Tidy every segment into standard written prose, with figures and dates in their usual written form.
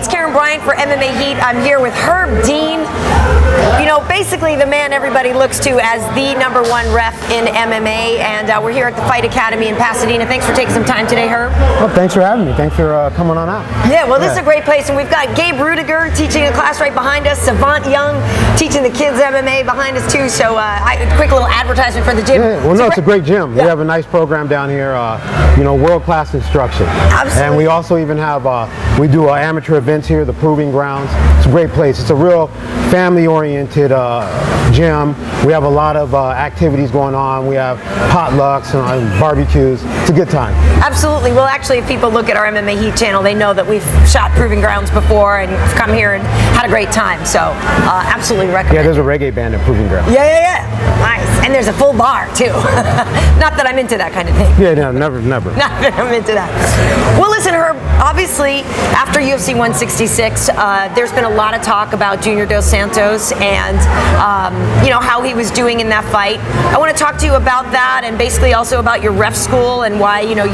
It's Karyn Bryant for MMA Heat. I'm here with Herb Dean. You know, basically the man everybody looks to as the #1 ref in MMA, and we're here at the Fight Academy in Pasadena. Thanks for taking some time today, Herb. Well, thanks for having me. Thanks for coming on out. Yeah, well, this is a great place, and we've got Gabe Rudiger teaching a class right behind us, Savant Young teaching the kids MMA behind us too. So, quick little advertisement for the gym. Yeah, well, no, it's a great gym. Yeah. We have a nice program down here. You know, world-class instruction. Absolutely. And we also even have we do amateur events here, the Proving Grounds. It's a great place. It's a real family-oriented gym. We have a lot of activities going on. We have potlucks and barbecues. It's a good time. Absolutely. Well, actually, if people look at our MMA Heat channel, they know that we've shot Proving Grounds before and come here and had a great time. So, absolutely recommend. Yeah, there's a reggae band at Proving Grounds. Yeah. Nice. And there's a full bar, too. Not that I'm into that kind of thing. Yeah, no, never. Not that I'm into that. Well, listen, Herb, obviously, after UFC 166, there's been a lot of talk about Junior Dos Santos and, you know, how he was doing in that fight. I want to talk to you about that and basically also about your ref school and why, you know,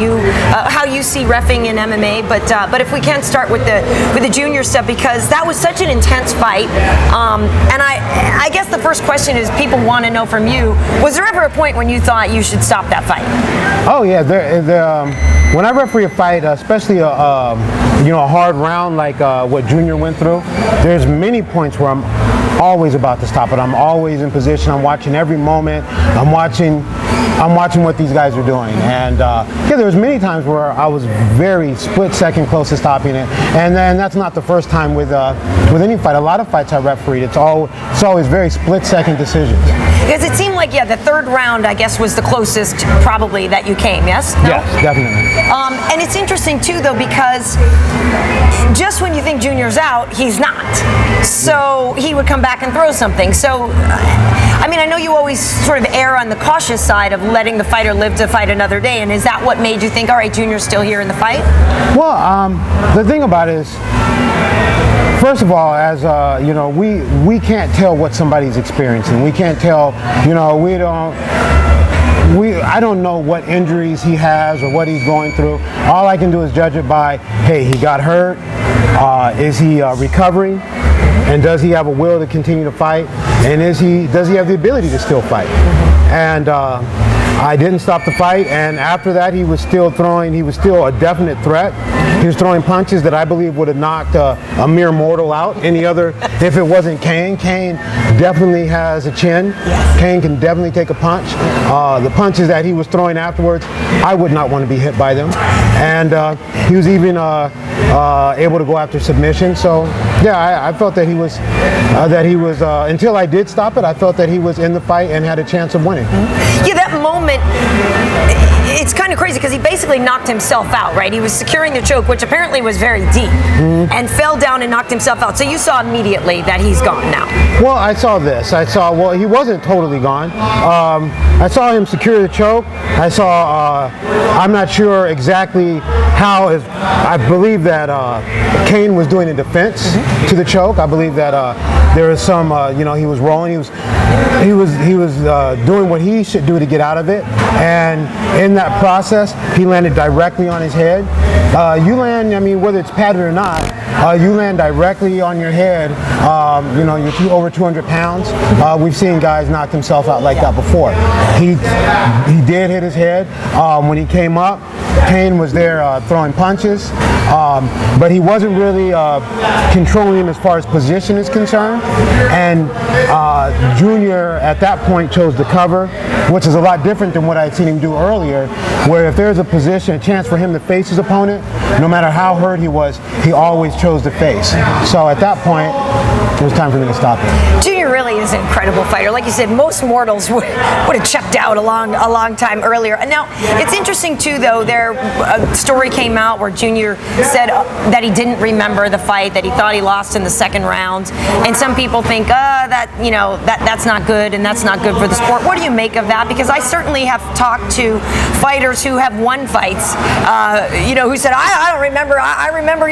how you see reffing in MMA. But if we can start with the junior stuff, because that was such an intense fight. And I guess the first question is people want to know from you, was there ever a point when you thought you should stop that fight? Oh, yeah. When I referee a fight, especially a hard round like what Junior went through, there's many points where I'm always about to stop it. I'm always in position. I'm watching every moment. I'm watching what these guys are doing. And yeah, there was many times where I was very split-second close to stopping it. And then that's not the first time with any fight. A lot of fights I refereed, it's always very split-second decisions. Because it seemed like, yeah, the third round, I guess, was the closest probably that you came, yes? No? Yes, definitely. And it's interesting, too, though, because just when you think Junior's out, he's not. So he would come back and throw something. So, I mean, I know you always sort of err on the cautious side of letting the fighter live to fight another day. And is that what made you think, all right, Junior's still here in the fight? Well, the thing about it is, first of all, as you know, we can't tell what somebody's experiencing. We can't tell, you know, I don't know what injuries he has or what he's going through. All I can do is judge it by, hey, he got hurt. Is he recovering? And does he have a will to continue to fight? And does he have the ability to still fight? And I didn't stop the fight, and after that he was still throwing. He was still a definite threat. He was throwing punches that I believe would have knocked a mere mortal out. Any other, if it wasn't Cain. Cain definitely has a chin. Yes. Cain can definitely take a punch. The punches that he was throwing afterwards, I would not want to be hit by them. And he was even able to go after submission. So yeah, I felt that he was until I did stop it, I felt that he was in the fight and had a chance of winning. Yeah, that moment, it's kind of crazy because he basically knocked himself out, right? He was securing the choke, which apparently was very deep, and fell down and knocked himself out. So you saw immediately that he's gone now. Well, I saw this. Well, he wasn't totally gone. I saw him secure the choke. I saw, I'm not sure exactly how, I believe that Cain was doing a defense to the choke. I believe that there was some, you know, he was rolling. He was doing what he should do to get out of it, and in that process, he landed directly on his head. You land, I mean, whether it's padded or not, you land directly on your head. You know, you're over 200 pounds. We've seen guys knock themselves out like that before. He did hit his head. When he came up, Cain was there throwing punches, but he wasn't really controlling him as far as position is concerned. And Junior at that point chose to cover, which is a lot different than what I'd seen him do earlier, where if there's a position, a chance for him to face his opponent, no matter how hurt he was, he always chose to face. So at that point, it was time for me to stop it. Junior really is an incredible fighter. Like you said, most mortals would have checked out a long time earlier. And now, it's interesting too, though, a story came out where Junior said that he didn't remember the fight, that he thought he lost in the second round. And some people think, that's not good and that's not good for the sport. What do you make of that? Because I certainly have talked to fighters who have won fights, who said, I don't remember. I remember,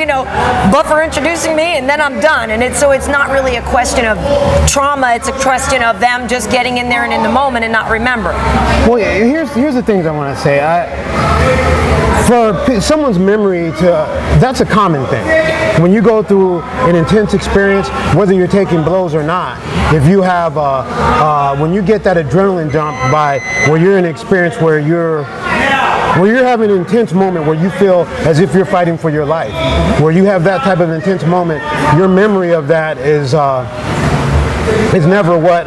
Buffer introducing me and then I'm done. And so it's not really a question of trauma. It's a question of them just getting in there and in the moment and not remembering. Well, here's the things I want to say. for someone's memory to, that's a common thing. When you go through an intense experience, whether you're taking blows or not, if you have, when you get that adrenaline dump where you're in an experience where you're having an intense moment where you feel as if you're fighting for your life, where you have that type of intense moment, your memory of that is never what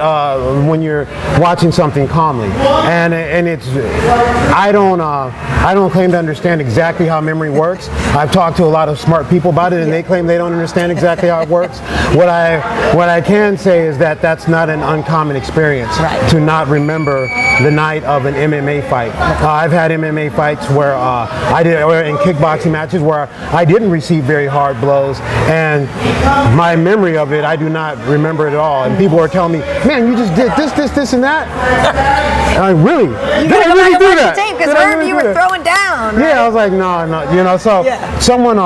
when you're watching something calmly, and it's I don't claim to understand exactly how memory works. I've talked to a lot of smart people about it, and they claim they don't understand exactly how it works. What I can say is that that's not an uncommon experience, to not remember the night of an MMA fight. I've had MMA fights where or in kickboxing matches where I didn't receive very hard blows, and my memory of it, I do not remember it at all. And people are telling me, "Man, you just did this, and that." And I'm really? Did I really do that? Because I remember you were throwing down. Right? Yeah, I was like, no, you know. So someone,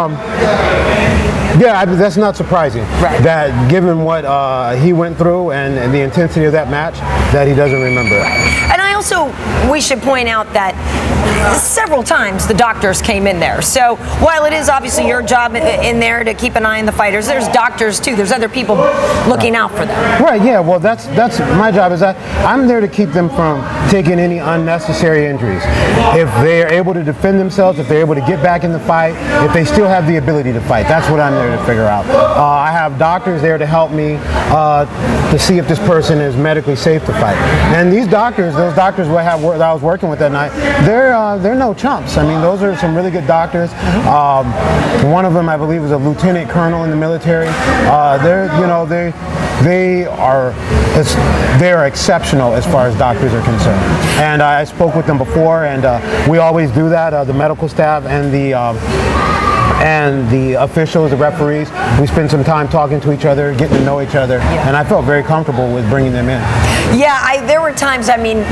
yeah, that's not surprising. Right. That given what he went through and the intensity of that match, that he doesn't remember. Right. And we should point out that several times the doctors came in there. So while it is obviously your job in there to keep an eye on the fighters, there's doctors too. There's other people looking out for them. Right. Yeah. Well, that's my job. Is I'm there to keep them from taking any unnecessary injuries. If they're able to defend themselves, if they're able to get back in the fight, if they still have the ability to fight, that's what I'm there to figure out. I have doctors there to help me to see if this person is medically safe to fight. And those doctors that I was working with that night, they're no chumps. I mean, those are some really good doctors. One of them, I believe, is a lieutenant colonel in the military. They're exceptional as far as doctors are concerned. And I spoke with them before, and we always do that. The medical staff and the officials, the referees, we spend some time talking to each other, getting to know each other, and I felt very comfortable with bringing them in. Yeah, there were times, I mean,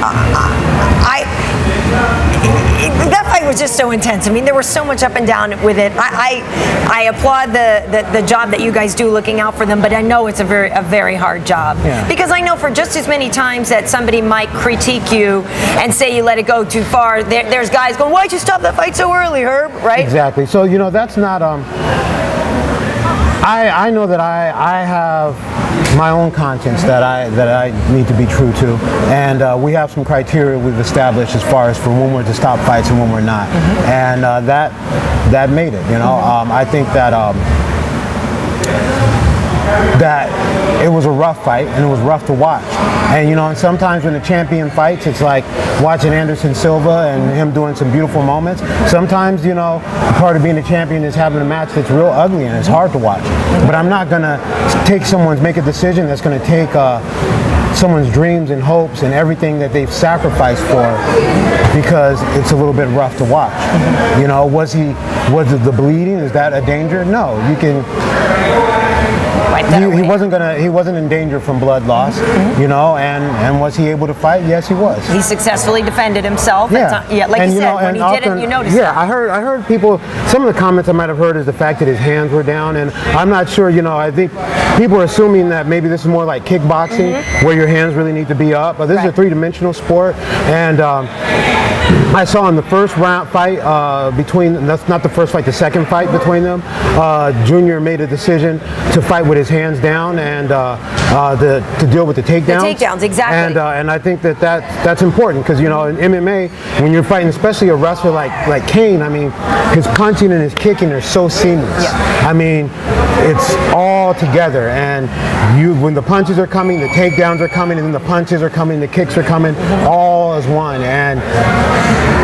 that fight was just so intense. I mean, there was so much up and down with it. I applaud the job that you guys do looking out for them, but I know it's a very hard job. Yeah. Because I know for just as many times that somebody might critique you and say you let it go too far, there's guys going, "Why'd you stop that fight so early, Herb?" Right? Exactly. So, you know, that's not, I know that I have my own conscience that I need to be true to, and we have some criteria we've established as far as for when we're to stop fights and when we're not, and that made it. You know, I think that it was a rough fight and it was rough to watch. And you know, and sometimes when the champion fights, it's like watching Anderson Silva and him doing some beautiful moments. Sometimes, you know, part of being a champion is having a match that's real ugly and it's hard to watch. But I'm not gonna make a decision that's gonna take someone's dreams and hopes and everything that they've sacrificed for because it's a little bit rough to watch. You know, was the bleeding, is that a danger? No, you can. He wasn't in danger from blood loss, you know, and was he able to fight? Yes, he was. He successfully defended himself. Yeah, like you said, when he didn't, you noticed. Yeah, I heard people. Some of the comments I might have heard is the fact that his hands were down, and I'm not sure. You know, I think people are assuming that maybe this is more like kickboxing, where your hands really need to be up. But this is a three-dimensional sport, and I saw in the first round fight that's not the first fight, the second fight between them, Junior made a decision to fight with his hands down and to deal with the takedowns. The takedowns, exactly. And I think that's important because, you know, in MMA, when you're fighting, especially a wrestler like Cain, I mean, his punching and his kicking are so seamless. Yeah. I mean, it's all together, and when the punches are coming, the takedowns are coming, and then the punches are coming, the kicks are coming, all as one. And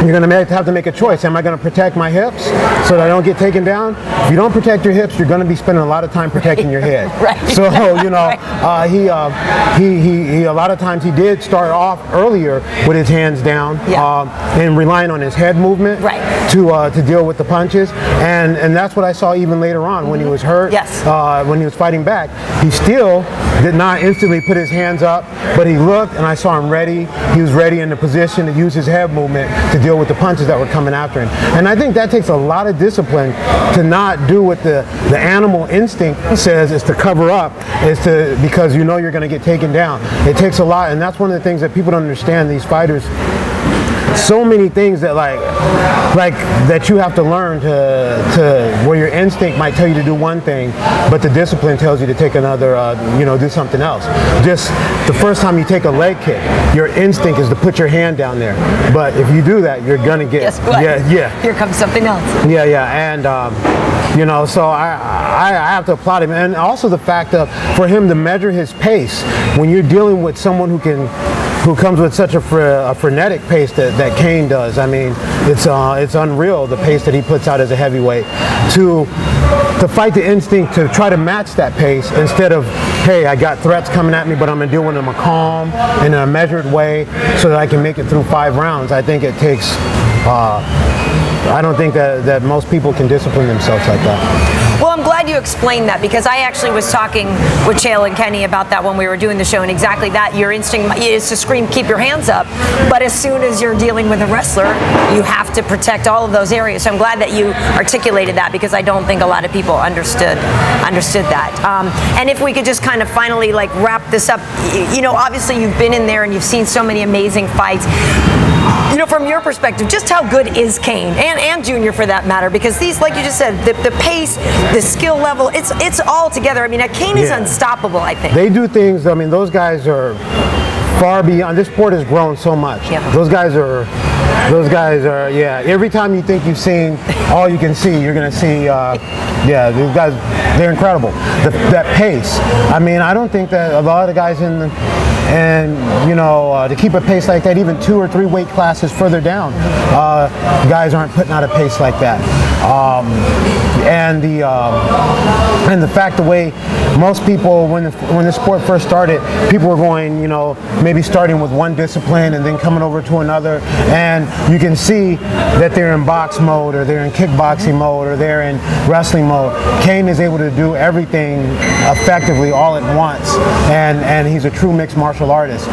you're going to have to make a choice. Am I going to protect my hips so that I don't get taken down? If you don't protect your hips, you're going to be spending a lot of time protecting your head. Right. So, you know, he a lot of times he did start off earlier with his hands down and relying on his head movement to deal with the punches. And that's what I saw even later on when he was hurt, when he was fighting back. He still did not instantly put his hands up, but he looked and I saw him ready. He was ready in the position to use his head movement to deal with the punches that were coming after him. And I think that takes a lot of discipline to not do what the animal instinct says is to cover up, because you know you're going to get taken down. It takes a lot, and that's one of the things that people don't understand. These fighters, so many things that like that you have to learn to where your instinct might tell you to do one thing, but the discipline tells you to take another, do something else. Just the first time you take a leg kick, your instinct is to put your hand down there, but if you do that, you're gonna get, guess what? Yeah. Here comes something else. Yeah, and so I have to applaud him, and also the fact of for him to measure his pace when you're dealing with someone who comes with such a frenetic pace that Cain does. I mean, it's unreal the pace that he puts out as a heavyweight. To fight the instinct to try to match that pace instead of, hey, I got threats coming at me, but I'm gonna deal with them a calm in a measured way so that I can make it through 5 rounds. I think it takes. I don't think that most people can discipline themselves like that. Well, I'm glad you explained that, because I actually was talking with Chael and Kenny about that when we were doing the show, and exactly that. Your instinct is to scream, keep your hands up, but as soon as you're dealing with a wrestler, you have to protect all of those areas. So I'm glad that you articulated that, because I don't think a lot of people understood that. And if we could just kind of finally like wrap this up, obviously you've been in there and you've seen so many amazing fights. From your perspective, just how good is Cain and Junior for that matter? Because these, like you just said, the pace, the skill level, it's all together. I mean, Cain is unstoppable, I think. They do things, I mean, those guys are far beyond. This sport has grown so much. Yeah. Those guys are, every time you think you've seen all you can see, you're going to see, these guys, they're incredible. That pace, I mean, I don't think that a lot of the guys to keep a pace like that, even 2 or 3 weight classes further down, guys aren't putting out a pace like that. And the fact, the way most people, when the sport first started, people were going, maybe starting with one discipline and then coming over to another, and you can see that they're in box mode, or they're in kickboxing mode, or they're in wrestling mode. Cain is able to do everything effectively all at once, and he's a true mixed martial artist.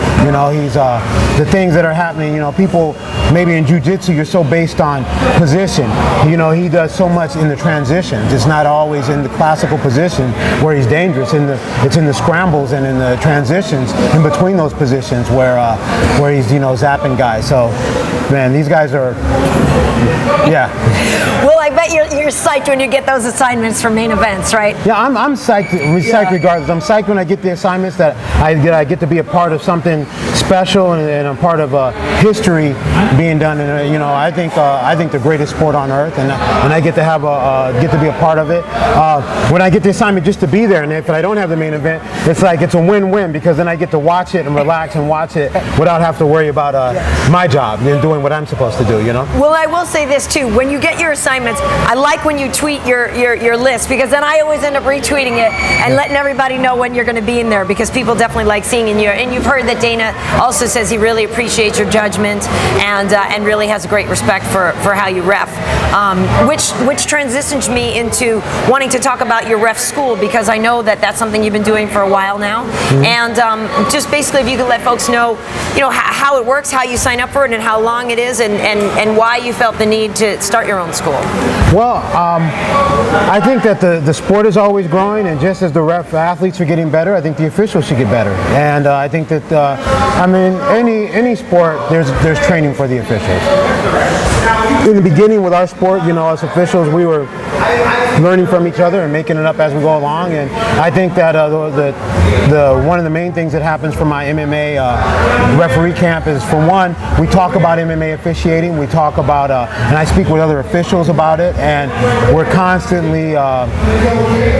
He's the things that are happening. People maybe in jiu-jitsu, you're so based on position. He does so much in the transitions. It's not always in the classical position where he's dangerous. It's in the scrambles and in the transitions in between those positions where he's zapping guys. So, man, these guys are, Well, I bet you're psyched when you get those assignments from main events, right? Yeah, I'm psyched. Regardless. I'm psyched when I get the assignments that I get to be a part of something special and I'm part of history being done. And I think the greatest sport on earth, and I get to have get to be a part of it. When I get the assignment just to be there, and if I don't have the main event, it's like it's a win-win, because then I get to watch it and relax and watch it without having to worry about my job and doing what I'm supposed to do. Well, I will say this too: when you get your assignments, I like when you tweet your list, because then I always end up retweeting it and letting everybody know when you're going to be in there, because people definitely like seeing you. And you've heard that Dana also says he really appreciates your judgment and really has a great respect for how you ref, which transitions me into wanting to talk about your ref school, because I know that that's something you've been doing for a while now. And just basically, if you could let folks know, how it works, how you sign up for it, and how long it is, and why you felt the need to start your own school. Well, I think that the sport is always growing, and just as the athletes are getting better, I think the officials should get better. And I think that any sport, there's training for the officials. In the beginning with our sport, as officials, we were learning from each other and making it up as we go along. And I think that one of the main things that happens from my MMA referee camp is, for one, we talk about MMA officiating. We talk about, and I speak with other officials about it, and we're constantly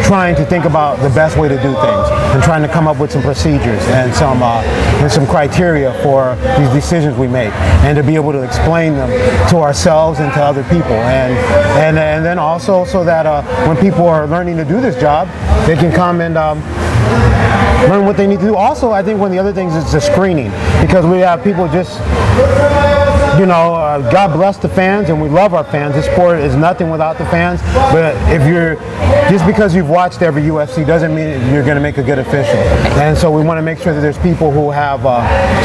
trying to think about the best way to do things and trying to come up with some procedures and some criteria for these decisions we make, and to be able to explain them to ourselves and to other people, and then also so that when people are learning to do this job, they can come and learn what they need to do. Also, I think one of the other things is the screening, because we have people just, God bless the fans, and we love our fans. This sport is nothing without the fans. But just because you've watched every UFC doesn't mean you're going to make a good official. And so we want to make sure that there's people who have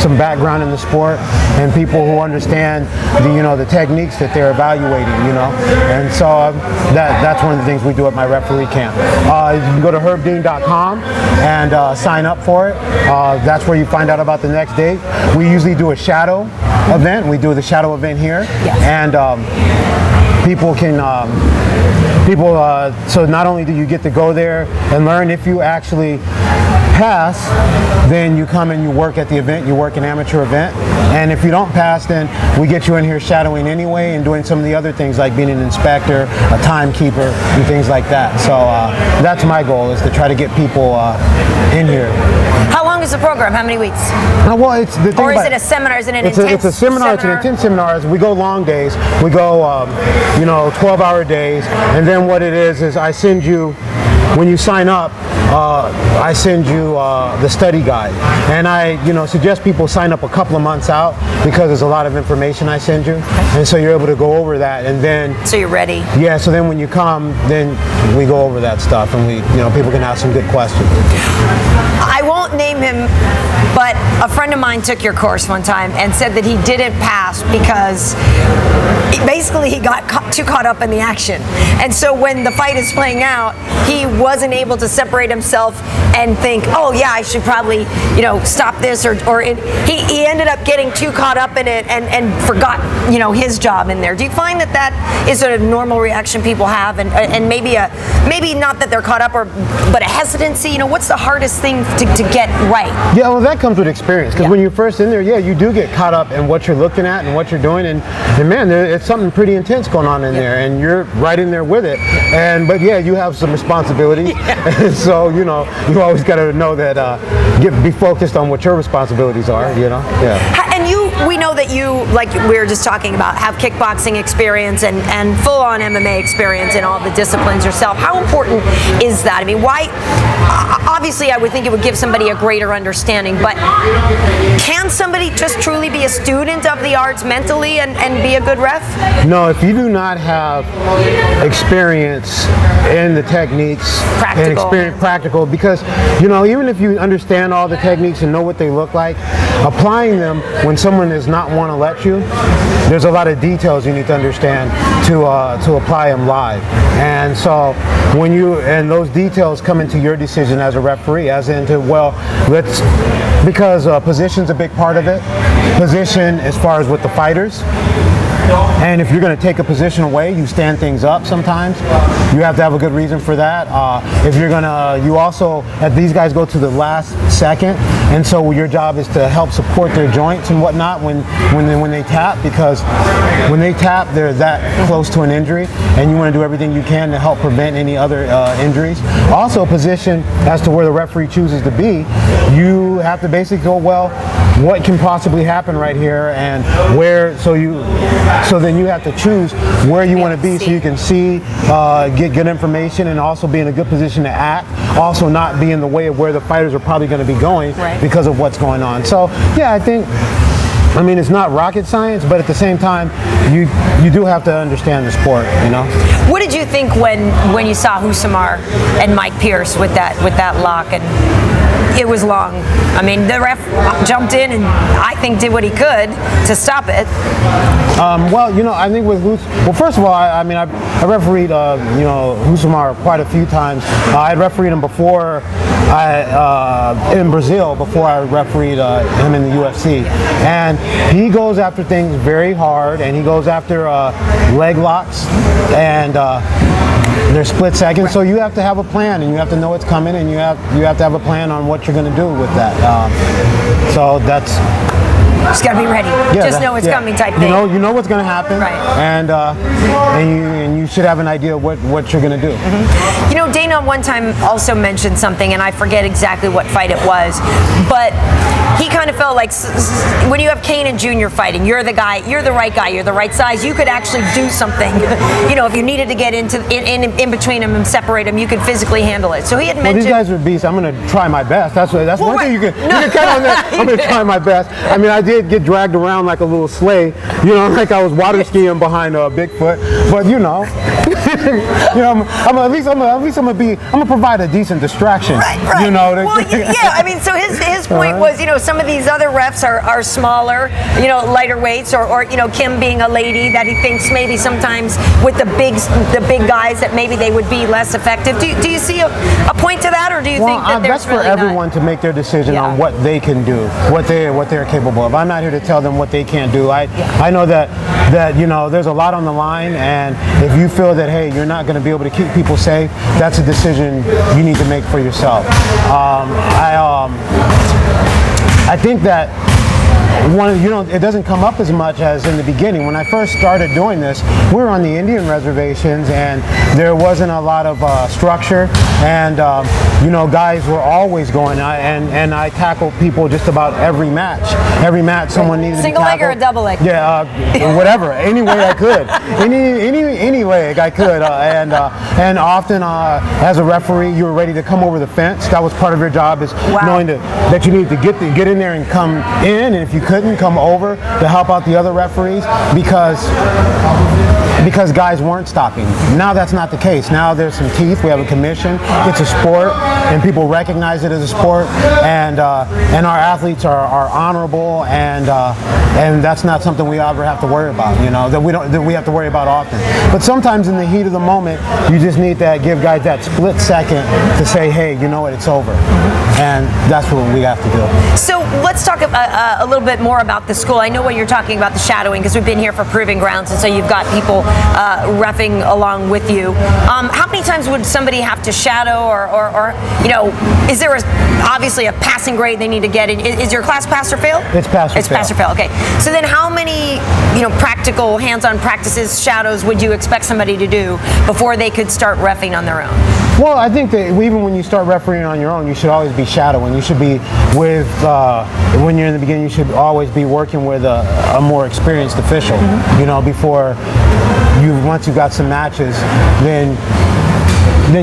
some background in the sport, and people who understand the techniques that they're evaluating. And so that's one of the things we do at my referee camp. You can go to herbdean.com and sign up for it. That's where you find out about the next date. We usually do a shadow event. We do the shadow event here, yes. and people can. So not only do you get to go there and learn, if you actually pass, then you come and you work at the event, you work an amateur event, and if you don't pass, then we get you in here shadowing anyway and doing some of the other things like being an inspector, a timekeeper, and things like that. So that's my goal, is to try to get people in here. How long is the program? How many weeks? Well, it's the thing. Or is it a seminar? Is it an intense It's a seminar. It's an intense seminar. We go long days. We go, 12-hour days. And then what it is I send you, when you sign up, I send you the study guide. And I, suggest people sign up a couple of months out, because there's a lot of information I send you. And so you're able to go over that, and then... So you're ready. Yeah, so then when you come, then we go over that stuff, and people can ask some good questions. I won't name him, but a friend of mine took your course one time and said that he didn't pass because basically he got too caught up in the action. And so when the fight is playing out, he wasn't able to separate himself and think, oh yeah, I should probably, stop this, or he ended up getting too caught up in it and forgot, his job in there. Do you find that that is a normal reaction people have, and maybe not that they're caught up, but a hesitancy? What's the hardest thing to get right? Yeah, well, that comes with experience, because when you're first in there, yeah, you do get caught up in what you're looking at and what you're doing, and man, it's something pretty intense going on in there, and you're right in there with it. But yeah, you have some responsibilities, and so you always got to know that be focused on what your responsibilities are. Yeah. And we know that you, like we were just talking about, have kickboxing experience and full-on MMA experience in all the disciplines yourself. How important is that? I mean, why? Obviously, I would think it would give somebody a greater understanding, but can somebody just truly be a student of the arts mentally and be a good ref? No, if you do not have experience in the techniques and experience practical, because even if you understand all the techniques and know what they look like, applying them when someone does not want to let you, there's a lot of details you need to understand to apply them live. And so and those details come into your decision as a referee, as into, because position's a big part of it. Position as far as with the fighters. And if you're going to take a position away, you stand things up sometimes. You have to have a good reason for that. If you're going to, these guys go to the last second, and so your job is to help support their joints and whatnot when they tap, because when they tap, they're that close to an injury, and you want to do everything you can to help prevent any other injuries. Also, position as to where the referee chooses to be, you have to basically go, what can possibly happen right here, and where, so then you have to choose where you want to be, so you can see, get good information, and also be in a good position to act, also not be in the way of where the fighters are probably going to be going because of what's going on. So yeah, I think, it's not rocket science, but at the same time, you do have to understand the sport, What did you think when you saw Husamar and Mike Pierce with that lock? And it was long. The ref jumped in and I think did what he could to stop it. I think with first of all, I refereed Husamar quite a few times. I had refereed him before in Brazil, before I refereed him in the UFC, and he goes after things very hard, and he goes after leg locks, and they're split seconds, so you have to have a plan, and you have to know what's coming, and you have to have a plan on what you're going to do with that. So that's... Just got to be ready. Just know it's coming type thing. You know what's going to happen, and you should have an idea of what you're going to do. Mm-hmm. Dana one time also mentioned something, and I forget exactly what fight it was, but he kind of felt like when you have Cain and Junior fighting, you're the guy, you're the right guy, you're the right size, you could actually do something. If you needed to get in between them and separate them, you could physically handle it. So he had mentioned... Well, these guys are beasts. I'm going to try my best. That's one thing you can count on that. I'm going to try my best. I did get dragged around like a little sleigh, like I was water skiing behind Bigfoot, but I'm gonna provide a decent distraction. Right. So his point was, some of these other refs are smaller, lighter weights, or Kim being a lady, that he thinks maybe sometimes with the big guys that maybe they would be less effective. Do you see a point to that, or do you think that there's that's for everyone to make their decision on what they can do, what they're capable of. I'm not here to tell them what they can't do. I know that you know, there's a lot on the line, and if you feel that, hey, you're not going to be able to keep people safe, that's a decision you need to make for yourself. I think that it doesn't come up as much as in the beginning. When I first started doing this, we were on the Indian reservations, and there wasn't a lot of structure, and you know, guys were always going. And I tackled people just about every match. Every match, someone needed to be tackled. Single leg or a double leg? Yeah, whatever. Any way I could. Any leg I could. And often, as a referee, you were ready to come over the fence. That was part of your job, is knowing that you needed to get in there and come in, and if you couldn't, come over to help out the other referees, because guys weren't stopping. Now that's not the case. Now there's some teeth. We have a commission. It's a sport, and people recognize it as a sport, and our athletes are honorable, and that's not something we ever have to worry about. You know, that we have to worry about often. But sometimes in the heat of the moment, you just need to give guys that split second to say, hey, you know what, it's over, and that's what we have to do. So let's talk a little bit more about the school. I know what you're talking about, the shadowing, because we've been here for Proving Grounds, and so you've got people reffing along with you. How many times would somebody have to shadow, or you know, is there obviously a passing grade they need to get in? Is your class pass or fail? It's pass or fail. It's pass or fail. Okay. So then, how many practical, hands-on practices, shadows would you expect somebody to do before they could start reffing on their own? Well, I think that even when you start refereeing on your own, you should always be shadowing. You should be with, when you're in the beginning, you should always be working with a more experienced official. You know, before once you've got some matches, then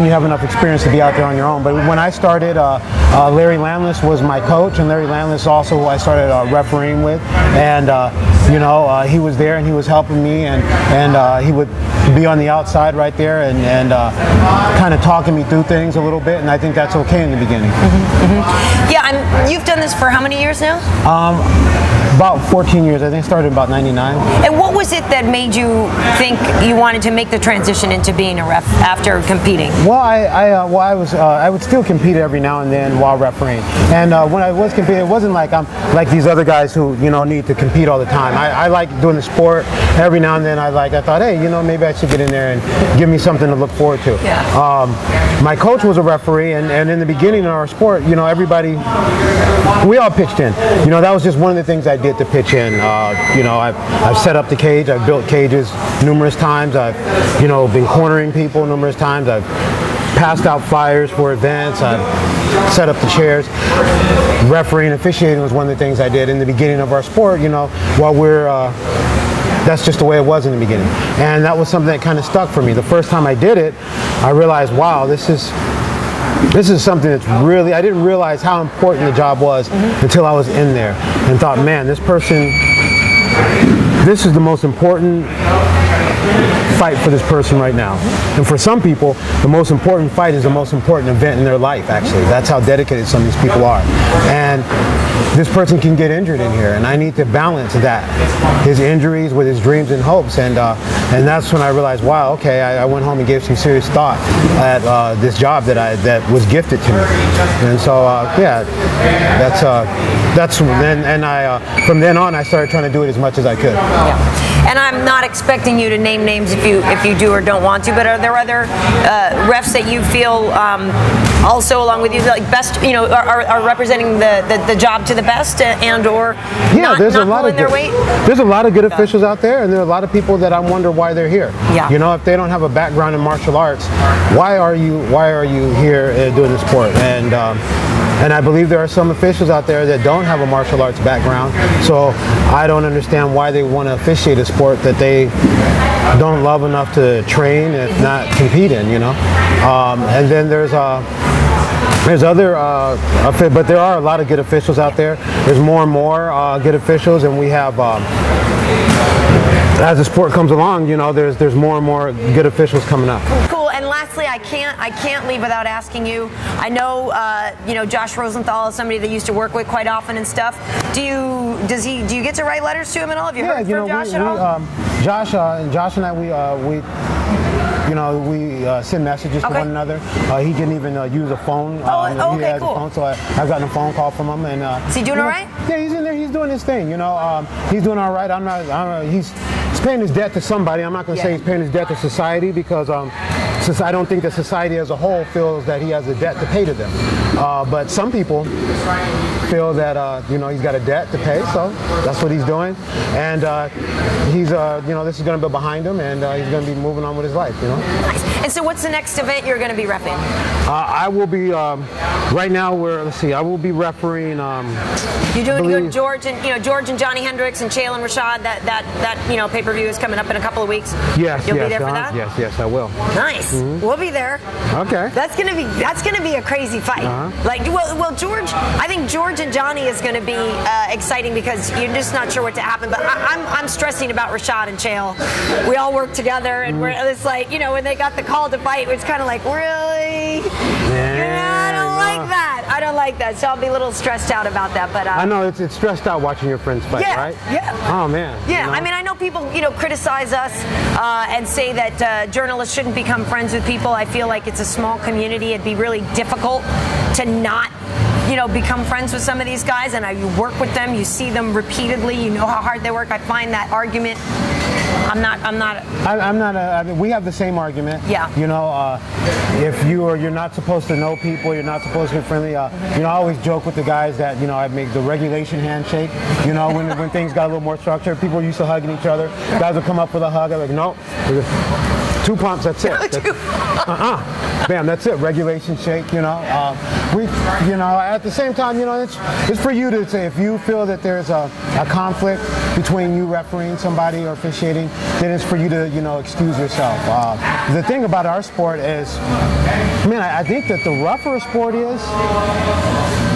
you have enough experience to be out there on your own. But when I started, Larry Landless was my coach, and Larry Landless also who I started refereeing with, and you know, he was there and he was helping me, and he would be on the outside right there and kind of talking me through things a little bit, and I think that's okay in the beginning. Yeah, and you've done this for how many years now? About 14 years. I think I started in about 99. And what was it that made you think you wanted to make the transition into being a ref after competing? Well, I would still compete every now and then while refereeing, and when I was competing, it wasn't like I'm like these other guys who need to compete all the time. I like doing the sport. Every now and then I thought, hey, maybe I should get in there and give me something to look forward to. Yeah. My coach was a referee, and in the beginning of our sport, everybody, we all pitched in. That was just one of the things I did to pitch in. I've set up the cage. I've built cages numerous times. I've been cornering people numerous times. I've passed out flyers for events. I've set up the chairs. Refereeing, officiating was one of the things I did in the beginning of our sport. While we're that's just the way it was in the beginning, and that was something that kind of stuck for me. The first time I did it, I realized, wow, this is something that's really, I didn't realize how important the job was until I was in there and thought, man, this is the most important fight for this person right now. And for some people, the most important fight is the most important event in their life, actually. That's how dedicated some of these people are. And this person can get injured in here, and I need to balance that, his injuries with his dreams and hopes. And that's when I realized, wow, okay, I went home and gave some serious thought at this job that was gifted to me. And so, yeah, from then on, I started trying to do it as much as I could. Yeah. And I'm not expecting you to name names if you do or don't want to, but are there other refs that you feel also along with you, like best, are representing the job to the best and or not pulling their weight? There's a lot of good officials out there, and there are a lot of people that I wonder why they're here. Yeah. If they don't have a background in martial arts, why are you here doing the sport? And I believe there are some officials out there that don't have a martial arts background, so I don't understand why they want to officiate a sport that they don't love enough to train, if not compete in, And then there's other, but there are a lot of good officials out there. There's more and more good officials, and we have, as the sport comes along, there's more and more good officials coming up. Cool. And lastly, I can't leave without asking you. I know, Josh Rosenthal is somebody that you used to work with quite often and stuff. Do you get to write letters to him at all? Have you heard from Josh at all? Josh and I, you know, we send messages to one another. He didn't even use a phone. Okay, he has cool. a phone, so I've gotten a phone call from him. And is he doing all right? Yeah, he's in there. He's doing his thing. You know, he's doing all right. He's paying his debt to somebody. I'm not going to say he's paying his debt to society, because since I don't think that society as a whole feels that he has a debt to pay to them. But some people feel that you know, he's got a debt to pay, so that's what he's doing. And he's you know, this is going to be behind him, and he's going to be moving on with his life. You know. Nice. And so, what's the next event you're going to be reffing? I will be right now. Let's see. I will be refereeing. You're doing George and Johnny Hendricks and Chael and Rashad. That you know, pay-per-view is coming up in a couple of weeks. Yes. You'll be there for that. Yes, I will. Nice. We'll be there. Okay. That's gonna be a crazy fight. Like, well, George. I think George and Johnny is gonna be exciting, because you're just not sure what to happen. But I'm stressing about Rashad and Chael. We all work together, and it's like, you know, when they got the call to fight, it's kind of like, really? I don't like that. I don't like that. So I'll be a little stressed out about that. But I know it's stressed out watching your friends fight, right? Yeah. Oh man. Yeah. You know? I mean, I know people, you know, criticize us and say that journalists shouldn't become friends with people. I feel like it's a small community. It'd be really difficult to not, you know, become friends with some of these guys. And you work with them. You see them repeatedly. You know how hard they work. I find that argument. I'm not. I mean, we have the same argument. Yeah. You know, if you're not supposed to know people, you're not supposed to be friendly. You know, I always joke with the guys that, you know, I make the regulation handshake. You know, when things got a little more structured, people used to hugging each other. Guys would come up with a hug. I'm like, nope. 2 pumps. That's it. Bam. That's it. Regulation shake. You know. You know, at the same time, you know, it's for you to say, if you feel that there's a conflict between you refereeing somebody or officiating, then it's for you to, you know, excuse yourself. The thing about our sport is, man, I think that the rougher a sport is,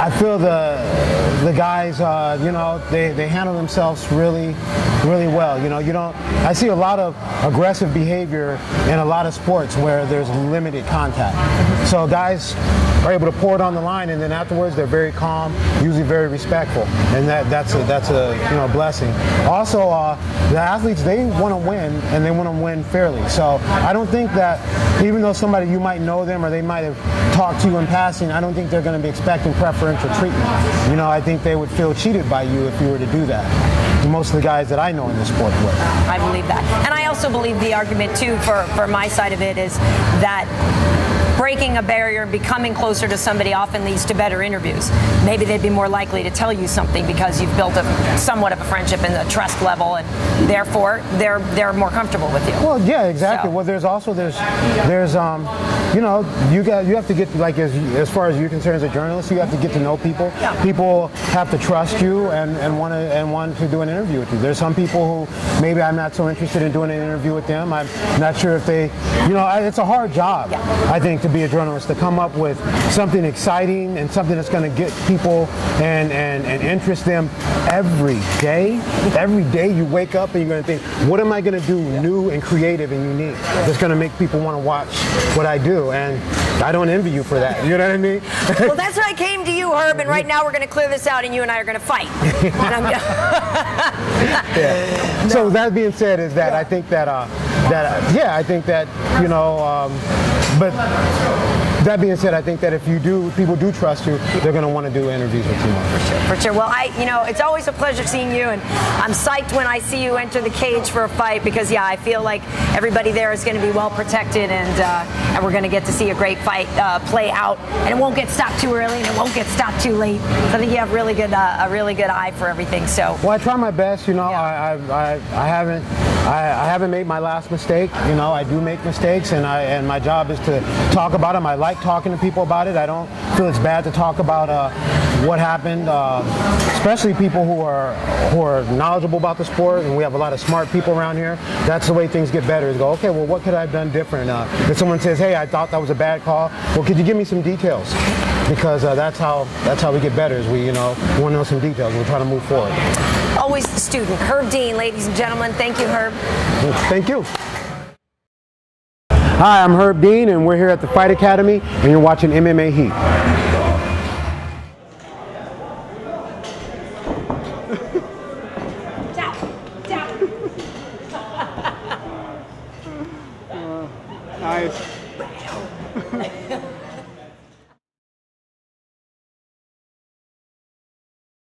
I feel the guys, you know, they handle themselves really well. You know, I see a lot of aggressive behavior in a lot of sports where there's limited contact. So guys are able to pour it on the line, and then afterwards they're very calm, usually very respectful, and that's a you know, blessing. Also, the athletes, they want to win, and they want to win fairly. So I don't think that, even though somebody, you might know them or they might have talked to you in passing, I don't think they're going to be expecting preferential treatment. You know, I think they would feel cheated by you if you were to do that. Most of the guys that I know in the sport would. I believe that. And I also believe the argument, too, for my side of it is that breaking a barrier and becoming closer to somebody often leads to better interviews. Maybe they'd be more likely to tell you something because you've built somewhat of a friendship and a trust level, and therefore they're more comfortable with you. Well, yeah, exactly. So. Well, there's you know, you have to get, like, as far as you're concerned as a journalist, you have to get to know people. Yeah. People have to trust you and want to do an interview with you. There's some people who maybe I'm not so interested in doing an interview with them. I'm not sure if they, you know, it's a hard job, I think, to be a journalist, to come up with something exciting and something that's going to get people and interest them every day. Every day you wake up and you're going to think, what am I going to do new and creative and unique that's going to make people want to watch what I do? And I don't envy you for that. You know what I mean? Well, that's why I came to you, Herb, and right now we're going to clear this out and you and I are going to fight. Yeah. So that being said, is that I think that I think that, you know, but that being said, I think that if people do trust you, they're going to want to do interviews with you more. For sure. Well, you know, it's always a pleasure seeing you, and I'm psyched when I see you enter the cage for a fight, because, yeah, I feel like everybody there is going to be well protected, and we're going to get to see a great fight play out, and it won't get stopped too early, and it won't get stopped too late. So I think you have a really good eye for everything. So. Well, I try my best. You know, I haven't made my last mistake. You know, I do make mistakes, and my job is to talk about them. I like talking to people about it. I don't feel it's bad to talk about what happened, especially people who are knowledgeable about the sport, and we have a lot of smart people around here. That's the way things get better, is go, okay, well, what could I have done different? If someone says, hey, I thought that was a bad call, well, could you give me some details? Because that's how we get better, is we, you know, want to know some details. We'll try to move forward. Always the student, Herb Dean, ladies and gentlemen. Thank you, Herb. Thank you. Hi, I'm Herb Dean, and we're here at the Fight Academy, and you're watching MMA Heat.